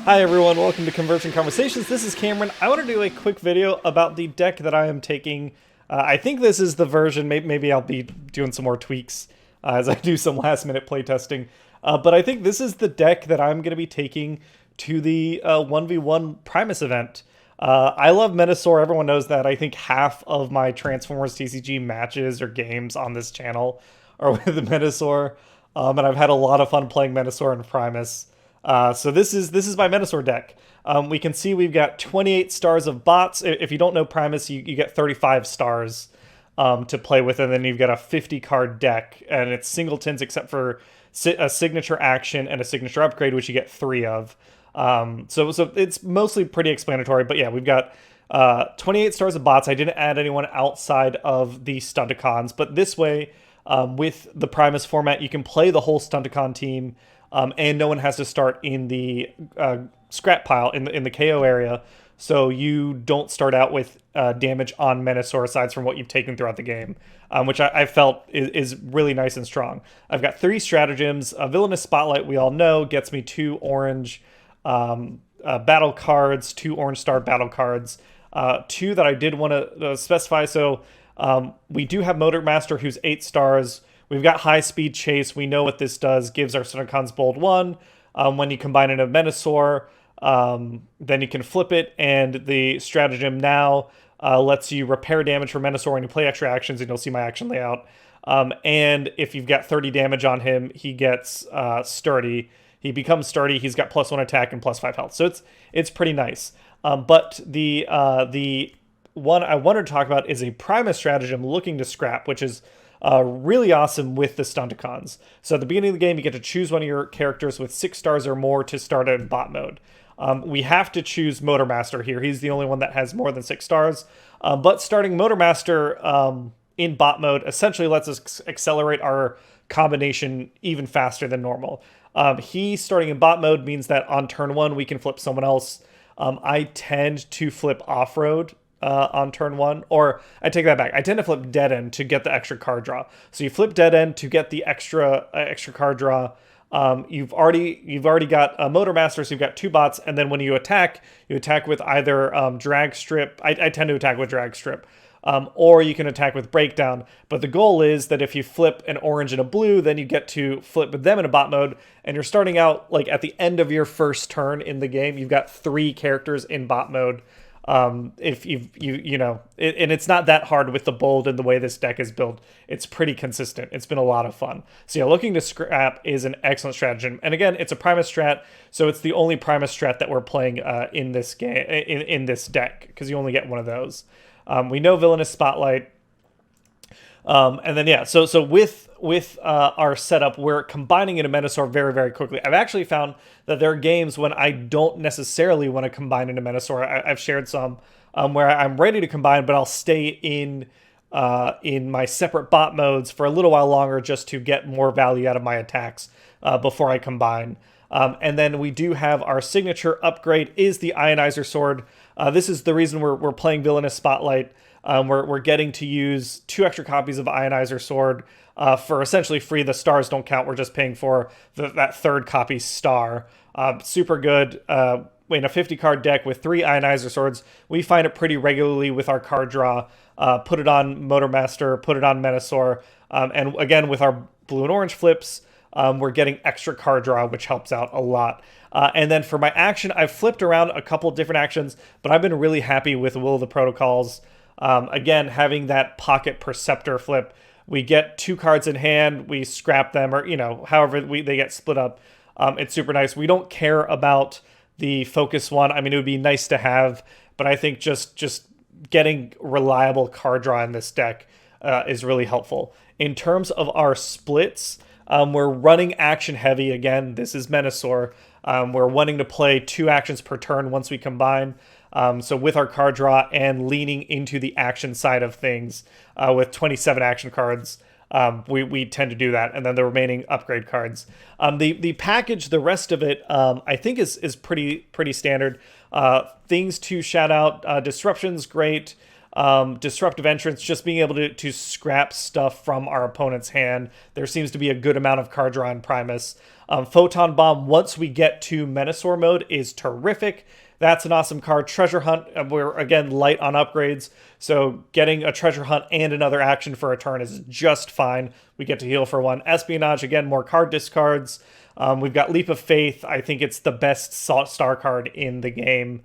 Hi everyone, welcome to Conversion Conversations. This is Cameron. I want to do a quick video about the deck that I am taking. I think this is the version, maybe I'll be doing some more tweaks as I do some last minute playtesting. But I think this is the deck that I'm going to be taking to the 1v1 Primus event. I love Menasor, everyone knows that. I think half of my Transformers TCG matches or games on this channel are with Menasor. And I've had a lot of fun playing Menasor and Primus. So this is my Menasor deck. We can see we've got 28 stars of bots. If you don't know Primus, you get 35 stars to play with, and then you've got a 50 card deck, and it's singletons except for a signature action and a signature upgrade, which you get 3 of. So it's mostly pretty explanatory, but yeah, we've got 28 stars of bots. I didn't add anyone outside of the Stunticons, but this way, with the Primus format, you can play the whole Stunticon team. And no one has to start in the scrap pile in the KO area, so you don't start out with damage on Menasor aside from what you've taken throughout the game, which I felt is really nice and strong. I've got 3 stratagems. Villainous Spotlight, we all know, gets me 2 orange battle cards, 2 orange star battle cards. 2 that I did want to specify. So we do have Motormaster, who's 8 stars. We've got High Speed Chase. We know what this does. Gives our Stunticons Bold 1. When you combine it in a Menasor, then you can flip it, and the Stratagem now lets you repair damage for Menasor when you play extra actions, and you'll see my action layout. And if you've got 30 damage on him, he gets Sturdy. He becomes Sturdy. He's got +1 attack and +5 health. So it's pretty nice. But the one I wanted to talk about is a Primus Stratagem looking to scrap, which is really awesome with the Stunticons. So at the beginning of the game, you get to choose one of your characters with 6 stars or more to start in bot mode. We have to choose Motormaster here. He's the only one that has more than 6 stars. But starting Motormaster in bot mode essentially lets us accelerate our combination even faster than normal. He starting in bot mode means that on turn 1, we can flip someone else. I tend to flip Offroad on turn 1, or I take that back. I tend to flip Dead End to get the extra card draw. So you flip Dead End to get the extra card draw. You've already got a Motormaster, so you've got 2 bots, and then when you attack with either Drag Strip. I tend to attack with Drag Strip, or you can attack with Breakdown. But the goal is that if you flip an orange and a blue, then you get to flip with them in a bot mode, and you're starting out like at the end of your first turn in the game. You've got 3 characters in bot mode. If you know, and it's not that hard with the bold and the way this deck is built. It's pretty consistent. It's been a lot of fun. So yeah, looking to scrap is an excellent stratagem. And again, it's a Primus strat, so it's the only Primus strat that we're playing in this game in this deck, because you only get one of those. We know Villainous Spotlight. And then yeah, so with our setup, we're combining into Menasor very, very quickly. I've actually found that there are games when I don't necessarily want to combine into Menasor. I've shared some where I'm ready to combine, but I'll stay in my separate bot modes for a little while longer just to get more value out of my attacks before I combine. And then we do have our signature upgrade is the Ionizer Sword. This is the reason we're playing Villainous Spotlight. We're getting to use 2 extra copies of Ionizer Sword for essentially free. The stars don't count. We're just paying for that 3rd copy star. Super good. In a 50 card deck with 3 Ionizer Swords, we find it pretty regularly with our card draw. Put it on Motormaster, put it on Menasor, and again with our blue and orange flips, we're getting extra card draw, which helps out a lot. And then for my action, I've flipped around a couple different actions, but I've been really happy with Will of the Protocols. Again, having that pocket Perceptor flip, we get 2 cards in hand, we scrap them, or however they get split up. It's super nice. We don't care about the focus one. I mean, it would be nice to have, but I think just getting reliable card draw in this deck is really helpful. In terms of our splits, we're running action heavy again. This is Menasor. We're wanting to play 2 actions per turn once we combine. So with our card draw and leaning into the action side of things with 27 action cards, we tend to do that. And then the remaining upgrade cards. The package, the rest of it, I think is pretty standard. Things to shout out, Disruption's great. Disruptive Entrance, just being able to scrap stuff from our opponent's hand. There seems to be a good amount of card draw in Primus. Photon Bomb, once we get to Menasor mode, is terrific. That's an awesome card. Treasure Hunt, we're, again, light on upgrades, so getting a Treasure Hunt and another action for a turn is just fine. We get to heal for 1. Espionage, again, more card discards. We've got Leap of Faith. I think it's the best star card in the game.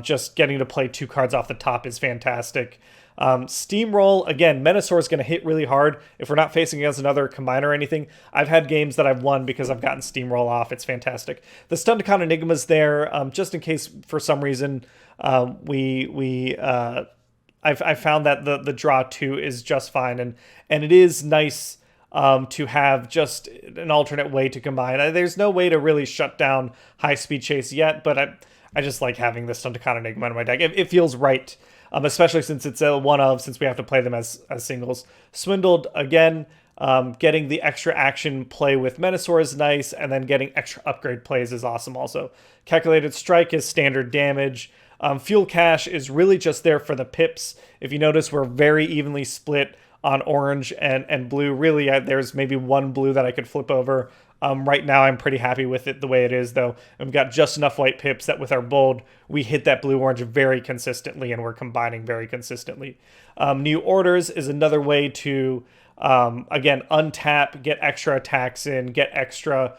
Just getting to play 2 cards off the top is fantastic. Steamroll, again, Menasor is going to hit really hard if we're not facing against another combiner or anything. I've had games that I've won because I've gotten Steamroll off. It's fantastic. The Stunticon Enigma's there, just in case for some reason I found that the draw 2 is just fine, and it is nice to have just an alternate way to combine. There's no way to really shut down High Speed Chase yet, but I just like having the Stunticon Enigma in my deck. It feels right. Especially since it's a one-of, since we have to play them as singles. Swindled, again, getting the extra action play with Menasor is nice, and then getting extra upgrade plays is awesome also. Calculated Strike is standard damage. Fuel Cache is really just there for the pips. If you notice, we're very evenly split on orange and blue. Really, there's maybe 1 blue that I could flip over. Right now, I'm pretty happy with it the way it is, though. And we've got just enough white pips that with our bold, we hit that blue-orange very consistently, and we're combining very consistently. New Orders is another way to, again, untap, get extra attacks in, get extra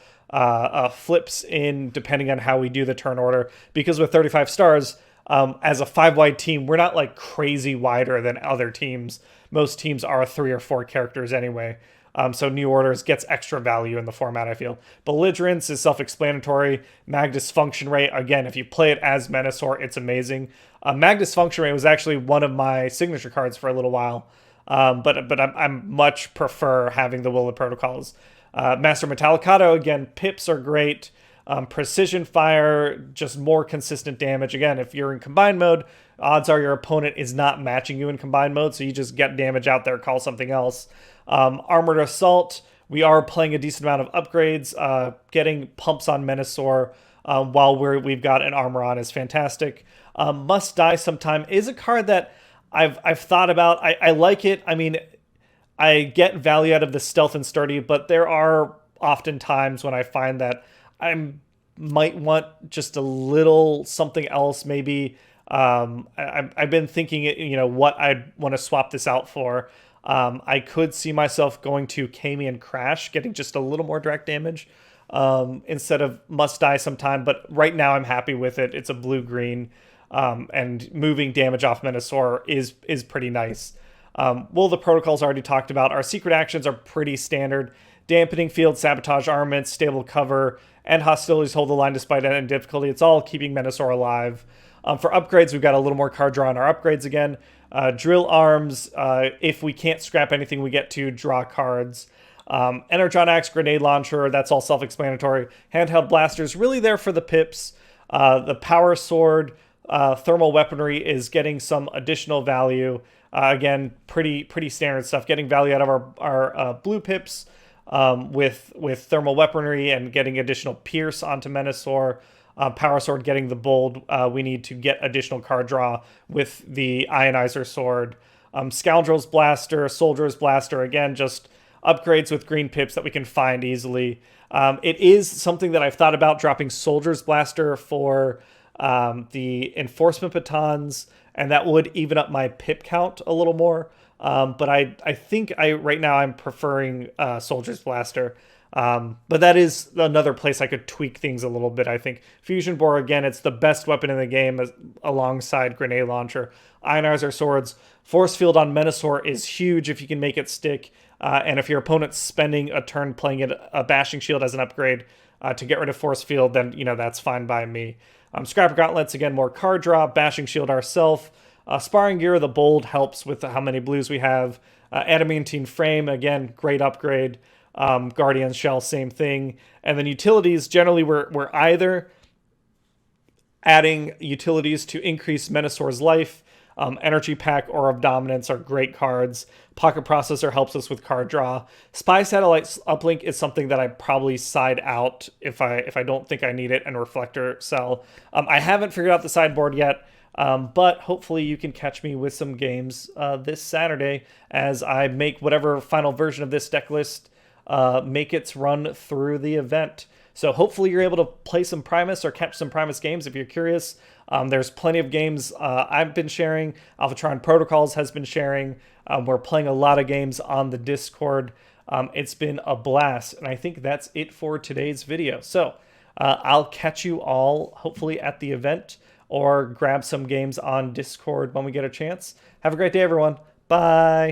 flips in, depending on how we do the turn order. Because with 35 stars, as a 5-wide team, we're not like crazy wider than other teams. Most teams are 3 or 4 characters anyway. So New Orders gets extra value in the format, I feel. Belligerence is self-explanatory. Magnus Function Rate, again, if you play it as Menasor, it's amazing. Magnus Function Rate was actually one of my signature cards for a little while, but I'm much prefer having the Will of Protocols. Master Metallicato, again, pips are great. Precision Fire, just more consistent damage. Again, if you're in combined mode, odds are your opponent is not matching you in combined mode, so you just get damage out there, call something else. Armored Assault, we are playing a decent amount of upgrades. Getting pumps on Menasor while we've got an armor on is fantastic. Must Die Sometime is a card that I've thought about. I like it. I mean, I get value out of the stealth and sturdy, but there are often times when I find that I might want just a little something else. Maybe I've been thinking, what I'd want to swap this out for. I could see myself going to Kami and Crash, getting just a little more direct damage instead of Must Die Sometime. But right now I'm happy with it. It's a blue-green, and moving damage off Menasor is pretty nice. Well, the protocols already talked about. Our secret actions are pretty standard. Dampening Field, Sabotage Armaments, Stable Cover, and Hostilities Hold the Line despite any difficulty. It's all keeping Menasor alive. For upgrades, we've got a little more card draw on our upgrades again. Drill Arms, if we can't scrap anything, we get to draw cards. Energon Axe, Grenade Launcher, that's all self-explanatory. Handheld Blasters, really there for the pips. The Power Sword, Thermal Weaponry is getting some additional value. Again, pretty standard stuff. Getting value out of our blue pips with Thermal Weaponry and getting additional Pierce onto Menasor. Power Sword getting the bold. We need to get additional card draw with the Ionizer Sword. Scoundrel's Blaster, Soldier's Blaster, again, just upgrades with green pips that we can find easily. It is something that I've thought about dropping Soldier's Blaster for the Enforcement Batons, and that would even up my pip count a little more. But I think right now I'm preferring Soldier's Blaster. But that is another place I could tweak things a little bit, I think. Fusion Bore, again, it's the best weapon in the game alongside Grenade Launcher. Ionizer Swords. Force Field on Menasor is huge if you can make it stick. And if your opponent's spending a turn playing it a Bashing Shield as an upgrade to get rid of Force Field, then, that's fine by me. Scrapper Gauntlets, again, more card draw. Bashing Shield ourself. Sparring Gear, the bold helps with how many blues we have. Adamantine Frame, again, great upgrade. Guardian Shell, same thing. And then utilities, generally we're either adding utilities to increase Menasor's life. Energy Pack or of Dominance are great cards. Pocket Processor helps us with card draw. Spy Satellite Uplink is something that I probably side out if I don't think I need it, and Reflector Cell. I haven't figured out the sideboard yet, but hopefully you can catch me with some games this Saturday as I make whatever final version of this deck list make its run through the event. So hopefully you're able to play some Primus or catch some Primus games if you're curious. There's plenty of games I've been sharing. Alpha Trion Protocols has been sharing. We're playing a lot of games on the Discord. It's been a blast, and I think that's it for today's video. So I'll catch you all hopefully at the event or grab some games on Discord when we get a chance. Have a great day, everyone. Bye.